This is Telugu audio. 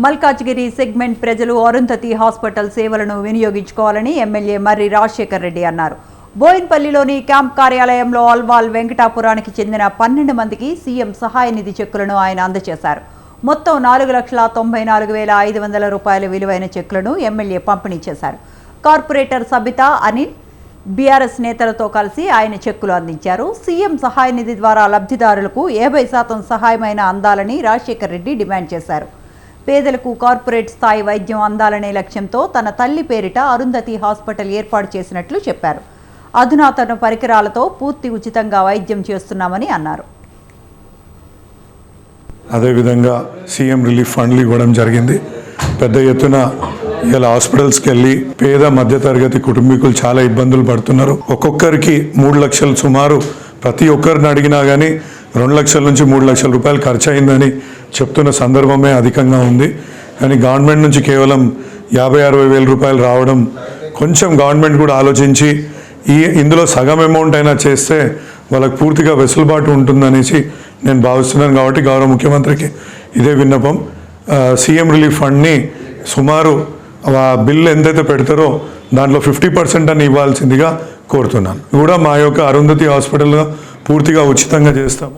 మల్కాజ్గిరి సెగ్మెంట్ ప్రజలు అరుంధతి హాస్పిటల్ సేవలను వినియోగించుకోవాలని ఎమ్మెల్యే మర్రి రాజశేఖర్ రెడ్డి అన్నారు. బోయిన్పల్లిలోని క్యాంప్ కార్యాలయంలో అల్వాల్ వెంకటాపురానికి చెందిన 12 మందికి సీఎం సహాయ నిధి చెక్కులను ఆయన అందజేశారు. మొత్తం 4,94,500 రూపాయల విలువైన చెక్కులను ఎమ్మెల్యే పంపిణీ చేశారు. కార్పొరేటర్ సబితా అనిల్ బీఆర్ఎస్ నేతలతో కలిసి ఆయన చెక్కులు అందించారు. సీఎం సహాయ నిధి ద్వారా లబ్ధిదారులకు 50% సహాయమైన అందాలని రాజశేఖర్ రెడ్డి డిమాండ్ చేశారు. పేదలకు కార్పొరేట్ స్థాయి వైద్యం అందాలనే లక్ష్యంతో తన తల్లి పేరిట అరుంధతి హాస్పిటల్ ఏర్పాటు చేసినట్లు చెప్పారు. అధునాతన పరికరాలతో పూర్తి ఉచితంగా వైద్యం చేస్తున్నామని అన్నారు. అదేవిధంగా సీఎం రిలీఫ్ ఫండ్లు ఇవ్వడం జరిగింది. పెద్ద ఎత్తున ఇలా హాస్పిటల్స్కి వెళ్ళి పేద మధ్యతరగతి కుటుంబీకులు చాలా ఇబ్బందులు పడుతున్నారు. ఒక్కొక్కరికి 3 లక్షలు సుమారు ప్రతి ఒక్కరిని అడిగినా కానీ 2 లక్షల నుంచి 3 లక్షల రూపాయలు ఖర్చు అయిందని చెప్తున్న సందర్భమే అధికంగా ఉంది. కానీ గవర్నమెంట్ నుంచి కేవలం 50-60 వేల రూపాయలు రావడం కొంచెం గవర్నమెంట్ కూడా ఆలోచించి ఇందులో సగం అమౌంట్ అయినా చేస్తే వాళ్ళకు పూర్తిగా వెసులుబాటు ఉంటుందనేసి నేను భావిస్తున్నాను. కాబట్టి గౌరవ ముఖ్యమంత్రికి ఇదే విన్నపం. సీఎం రిలీఫ్ ఫండ్ని సుమారు బిల్లు ఎంతైతే పెడతారో దాంట్లో 50% అని ఇవ్వాల్సిందిగా కోరుతున్నాను. కూడా మా యొక్క అరుంధతి హాస్పిటల్లో పూర్తిగా ఉచితంగా చేస్తాము.